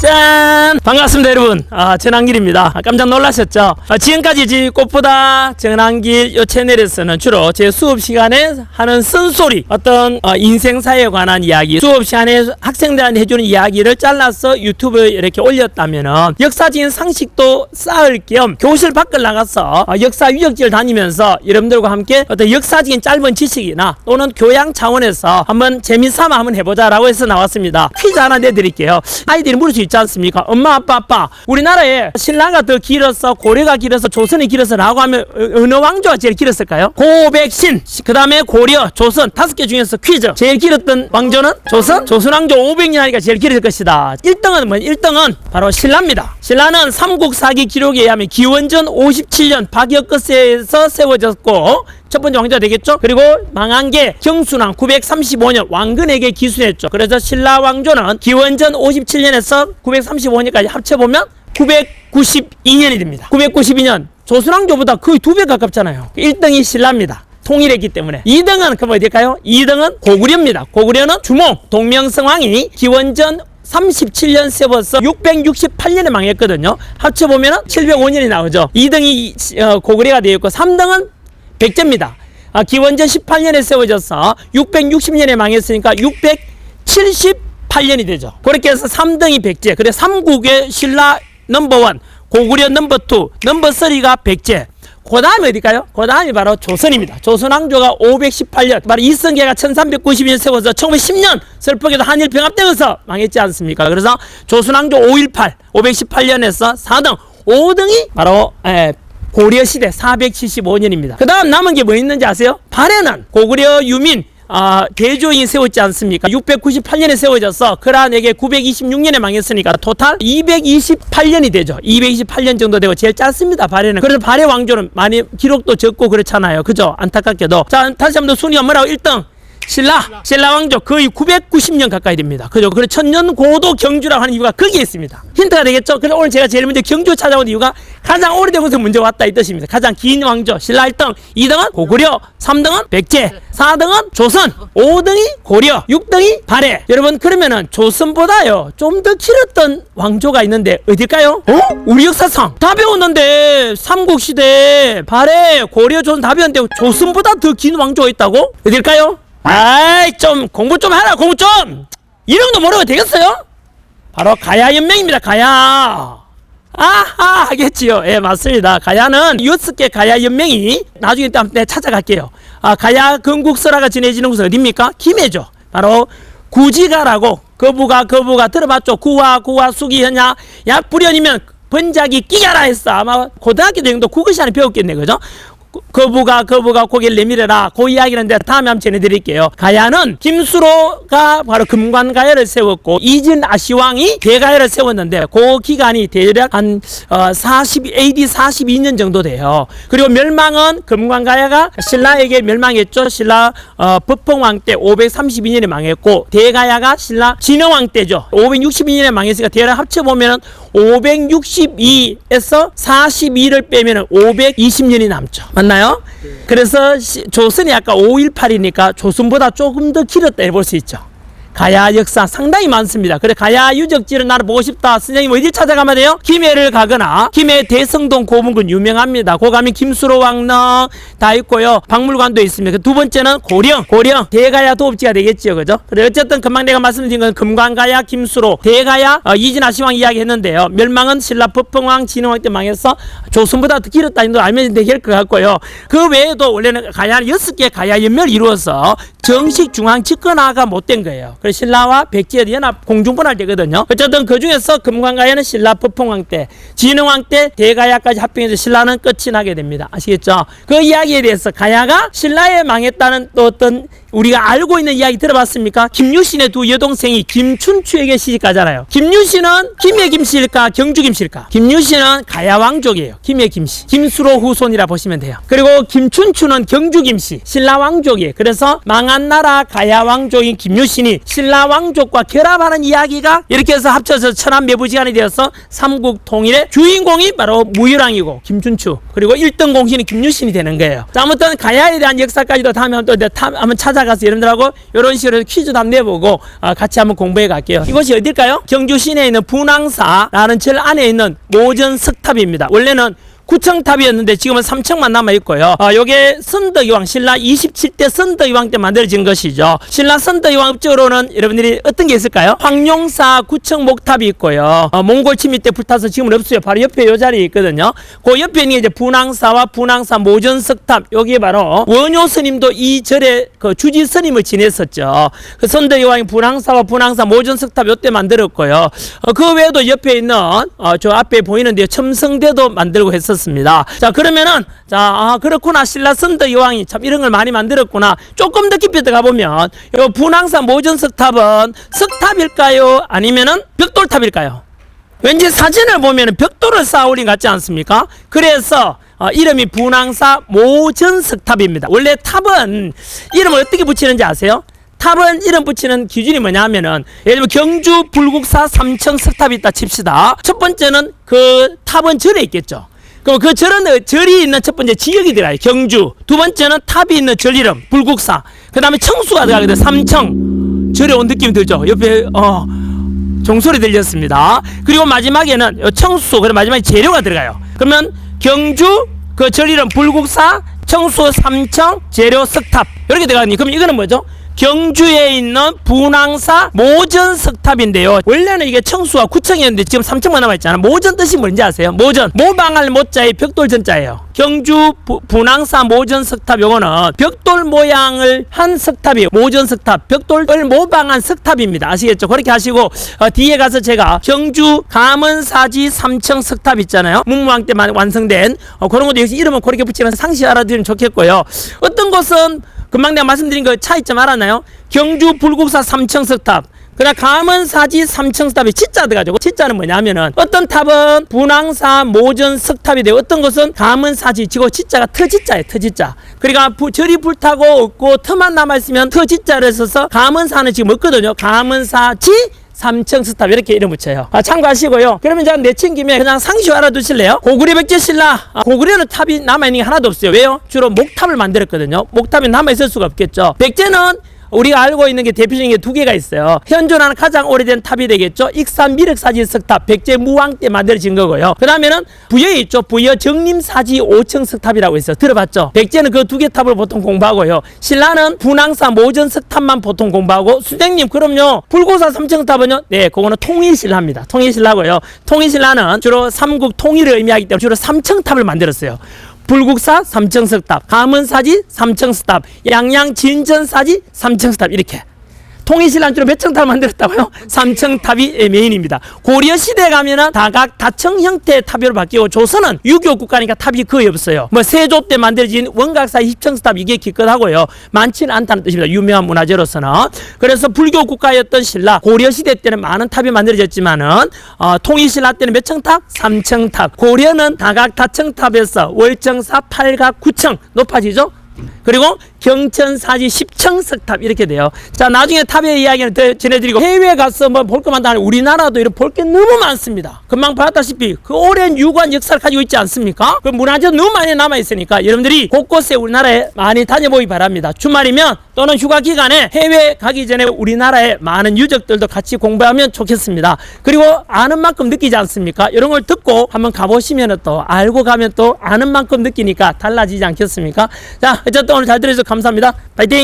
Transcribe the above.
짠! 반갑습니다, 여러분. 전한길입니다. 깜짝 놀라셨죠? 지금까지 꽃보다 전한길 요 채널에서는 주로 제 수업 시간에 하는 쓴소리, 어떤 인생사에 관한 이야기, 수업 시간에 학생들한테 해주는 이야기를 잘라서 유튜브에 이렇게 올렸다면은 역사적인 상식도 쌓을 겸 교실 밖을 나가서 역사 유적지를 다니면서 여러분들과 함께 어떤 역사적인 짧은 지식이나 또는 교양 차원에서 한번 재미삼아 한번 해보자라고 해서 나왔습니다. 퀴즈 하나 내드릴게요. 아이들이 물을 수 있지 않습니까? 엄마, 아빠, 우리나라에 신라가 더 길어서 고려가 길어서 조선이 길어서 라고 하면 어느 왕조가 제일 길었을까요? 고백신, 그 다음에 고려, 조선 5개 중에서 퀴즈. 제일 길었던 왕조는 조선? 조선 왕조 500년 하니까 제일 길을 것이다. 1등은 뭐? 1등은 바로 신라입니다. 신라는 삼국사기 기록에 의하면 기원전 57년 박역거세에서 세워졌고 첫 번째 왕조가 되겠죠. 그리고 망한 게 경순왕 935년 왕건에게 기순했죠. 그래서 신라 왕조는 기원전 57년에서 935년까지 합쳐보면 992년이 됩니다. 992년 조선 왕조보다 거의 2배 가깝잖아요. 1등이 신라입니다. 통일했기 때문에. 2등은 그럼 어딜까요? 2등은 고구려입니다. 고구려는 주몽 동명성왕이 기원전 37년 세워서 668년에 망했거든요. 합쳐보면 705년이 나오죠. 2등이 고구려가 되었고 3등은 백제입니다. 기원전 18년에 세워져서 660년에 망했으니까 678년이 되죠. 그렇게 해서 3등이 백제. 그래서 삼국의 신라 넘버1, 고구려 넘버2, 넘버3가 백제. 그 다음에 어딜까요? 그 다음이 바로 조선입니다. 조선 왕조가 518년, 바로 이성계가 1392년 세워서 1910년 슬프게도 한일 병합되어서 망했지 않습니까? 그래서 조선 왕조 518년에서 4등, 5등이 바로 고려시대 475년입니다. 그 다음 남은 게 뭐 있는지 아세요? 발해는 고구려 유민 대조인이 세웠지 않습니까? 698년에 세워져서 그란에게 926년에 망했으니까 토탈 228년이 되죠. 228년 정도 되고 제일 짧습니다. 발해는. 그래서 발해 왕조는 많이 기록도 적고 그렇잖아요. 그죠? 안타깝게도. 자, 다시 한번 더 순위가 뭐라고? 1등 신라 왕조 거의 990년 가까이 됩니다. 그죠? 그래서 천년 고도 경주라고 하는 이유가 거기에 있습니다. 힌트가 되겠죠? 그래서 오늘 제가 제일 먼저 경주 찾아온 이유가 가장 오래된 곳에 먼저 왔다 이 뜻입니다. 가장 긴 왕조 신라 1등, 2등은 고구려, 3등은 백제, 4등은 조선, 5등이 고려, 6등이 발해. 여러분 그러면은 조선보다요 좀 더 길었던 왕조가 있는데 어딜까요? 우리 역사상 다 배웠는데 삼국시대 발해, 고려, 조선 다 배웠는데 조선보다 더 긴 왕조가 있다고? 어딜까요? 아이 좀 공부 좀 하라. 공부 좀 이런 거 모르면 되겠어요? 바로 가야연맹입니다. 가야. 아하 하겠지요. 예, 맞습니다. 가야는 6개 가야연맹이 나중에 또 한번 찾아갈게요. 가야 건국설화가 지내지는 곳은 어딥니까? 김해죠. 바로 구지가라고 거부가 들어봤죠? 구화 수기 현야 약 불연이면 번작이 끼가라 했어. 아마 고등학교 정도 국어 시간에 배웠겠네. 그죠? 거부가 고개를 내밀어라. 그 이야기는 내가 다음에 한번 전해드릴게요. 가야는 김수로가 바로 금관가야를 세웠고 이진 아시왕이 대가야를 세웠는데 그 기간이 대략 한 AD 42년 정도 돼요. 그리고 멸망은 금관가야가 신라에게 멸망했죠. 신라 법흥왕 때 532년에 망했고 대가야가 신라 진흥왕 때죠. 562년에 망했으니까 대략 합쳐보면 562에서 42를 빼면 520년이 남죠. 맞나요? 네. 그래서 조선이 아까 518이니까 조선보다 조금 더 길었다 해볼 수 있죠. 가야 역사 상당히 많습니다. 그래 가야 유적지를 나를 보고 싶다. 선생님 어디 찾아가면 돼요? 김해를 가거나 김해 대성동 고문군 유명합니다. 거 가면 김수로 왕릉 다 있고요. 박물관도 있습니다. 두 번째는 고령 대가야 도읍지가 되겠지요. 그죠? 그래 어쨌든 금방 내가 말씀드린 건 금관가야 김수로 대가야 이진아시왕 이야기 했는데요. 멸망은 신라 법흥왕 진흥왕 때 망해서 조선보다 더 길었다 도 알면 되겠을 것 같고요. 그 외에도 원래는 가야는 6개 가야 연멸을 이루어서 정식 중앙 집권화가 못된 거예요. 그래서 신라와 백제의 연합 공중분할 되거든요. 어쨌든 그 중에서 금관가야는 신라 법흥왕 때, 진흥왕 때 대가야까지 합병해서 신라는 끝이 나게 됩니다. 아시겠죠? 그 이야기에 대해서 가야가 신라에 망했다는 또 어떤 우리가 알고 있는 이야기 들어봤습니까? 김유신의 두 여동생이 김춘추에게 시집가잖아요. 김유신은 김해 김씨일까 경주 김씨일까? 김유신은 가야 왕족이에요. 김해 김씨. 김수로 후손이라 보시면 돼요. 그리고 김춘추는 경주 김씨, 신라 왕족이에요. 그래서 망한 나라 가야 왕족인 김유신이 신라 왕족과 결합하는 이야기가 이렇게 해서 합쳐서 천안매부지간이 되어서 삼국 통일의 주인공이 바로 무유랑이고 김춘추, 그리고 1등 공신이 김유신이 되는 거예요. 자, 아무튼 가야에 대한 역사까지도 다음에 또 한번 찾아가서 여러분들하고 이런 식으로 퀴즈도 한번 내보고 같이 한번 공부해 갈게요. 이곳이 어딜까요? 경주 시내에 있는 분황사라는 절 안에 있는 모전석탑입니다. 원래는 9층탑이었는데 지금은 3층만 남아있고요. 요게 선덕이왕, 신라 27대 선덕이왕 때 만들어진 것이죠. 신라 선덕이왕 up적으로는 여러분들이 어떤 게 있을까요? 황룡사 9층 목탑이 있고요. 몽골 침입 때 불타서 지금은 없어요. 바로 옆에 요 자리에 있거든요. 그 옆에 있는 게 이제 분황사와 분황사 모전석탑, 여기에 바로 원효 스님도 이 절에 그 주지 스님을 지냈었죠. 그 선덕이왕이 분황사와 분황사 모전석탑 요때 만들었고요. 그 외에도 옆에 있는 저 앞에 보이는데 첨성대도 만들고 했었어요. 자, 그러면은 그렇구나, 신라 선덕 여왕이 참 이런 걸 많이 만들었구나. 조금 더 깊이 들어가 보면 요 분황사 모전석탑은 석탑일까요, 아니면은 벽돌탑일까요? 왠지 사진을 보면은 벽돌을 쌓아 올린 것 같지 않습니까? 그래서 이름이 분황사 모전석탑입니다. 원래 탑은 이름을 어떻게 붙이는지 아세요? 탑은 이름 붙이는 기준이 뭐냐 하면은, 예를 들면 경주 불국사 3층 석탑이 있다 칩시다. 첫 번째는 그 탑은 절에 있겠죠. 그럼 그 절이 있는 첫 번째 지역이 들어가요. 경주. 두 번째는 탑이 있는 절 이름 불국사. 그 다음에 청수가 들어가거든요. 3층. 절에 온 느낌이 들죠. 옆에 종소리 들렸습니다. 그리고 마지막에는 청수, 그리고 마지막에 재료가 들어가요. 그러면 경주 그 절 이름 불국사, 청수 3층, 재료 석탑 이렇게 들어가니, 그럼 이거는 뭐죠? 경주에 있는 분황사 모전석탑인데요. 원래는 이게 청수가 9층이었는데 지금 3층만 남아있잖아요. 모전 뜻이 뭔지 아세요? 모전, 모방할 모자에 벽돌 전자예요. 경주 분황사 모전석탑, 요거는 벽돌 모양을 한 석탑이에요. 모전석탑, 벽돌을 모방한 석탑입니다. 아시겠죠? 그렇게 하시고 뒤에 가서 제가 경주 감은사지 3층 석탑 있잖아요. 문무왕 때 완성된 그런 것도 역시 이름은 그렇게 붙이면서 상시 알아두면 좋겠고요. 어떤 곳은 금방 내가 말씀드린 그 차이점 알았나요? 경주 불국사 3층 석탑, 그다음 감은사지 3층 석탑이 치자 들어가지고, 치자는 뭐냐면은 어떤 탑은 분황사 모전 석탑이 되고 어떤 것은 감은사지, 지고 치자가 터지자예요. 터지자. 그러니까 절이 불타고 없고 터만 남아있으면 터지자를 써서 감은사는 지금 없거든요. 감은사지 3층 석탑 이렇게 이름 붙여요. 참고하시고요. 그러면 제가 내친 김에 그냥 상시 알아두실래요? 고구려 백제 신라, 고구려는 탑이 남아있는 게 하나도 없어요. 왜요? 주로 목탑을 만들었거든요. 목탑이 남아있을 수가 없겠죠. 백제는 우리가 알고 있는 게 대표적인 게 두 개가 있어요. 현존하는 가장 오래된 탑이 되겠죠. 익산 미륵사지 석탑, 백제 무왕 때 만들어진 거고요. 그 다음에는 부여에 있죠. 부여 정림사지 5층 석탑이라고 있어요. 들어봤죠? 백제는 그 두 개 탑을 보통 공부하고요. 신라는 분황사 모전 석탑만 보통 공부하고, 수장님 그럼요 불고사 3층 석탑은요? 네, 그거는 통일신라입니다. 통일신라고요. 통일신라는 주로 삼국 통일을 의미하기 때문에 주로 3층 탑을 만들었어요. 불국사 3층 석탑, 감은사지 3층 석탑, 양양 진전사지 3층 석탑, 이렇게. 통일신라는 주로 몇 층 탑을 만들었다고요? 3층 탑이 메인입니다. 고려 시대에 가면은 다각 다층 형태의 탑으로 바뀌고, 조선은 유교 국가니까 탑이 거의 없어요. 뭐 세조 때 만들어진 원각사 20층 석탑, 이게 기껏하고요. 많지는 않다는 뜻입니다. 유명한 문화재로서는. 그래서 불교 국가였던 신라, 고려 시대 때는 많은 탑이 만들어졌지만은 통일신라 때는 몇 층 탑? 3층 탑. 고려는 다각 다층 탑에서 월정사 8각 9층 높아지죠. 그리고 경천사지 10층 석탑 이렇게 돼요. 자, 나중에 탑의 이야기는 더 전해드리고, 해외 가서 뭐 볼 것만 하면 우리나라도 이렇게 볼 게 너무 많습니다. 금방 봤다시피 그 오랜 유구한 역사를 가지고 있지 않습니까? 그 문화재 너무 많이 남아있으니까 여러분들이 곳곳에 우리나라에 많이 다녀보기 바랍니다. 주말이면 또는 휴가 기간에 해외 가기 전에 우리나라의 많은 유적들도 같이 공부하면 좋겠습니다. 그리고 아는 만큼 느끼지 않습니까? 이런 걸 듣고 한번 가보시면 또 알고 가면 또 아는 만큼 느끼니까 달라지지 않겠습니까? 자, 어쨌든 오늘 잘 들어주셔서 감사합니다. 파이팅!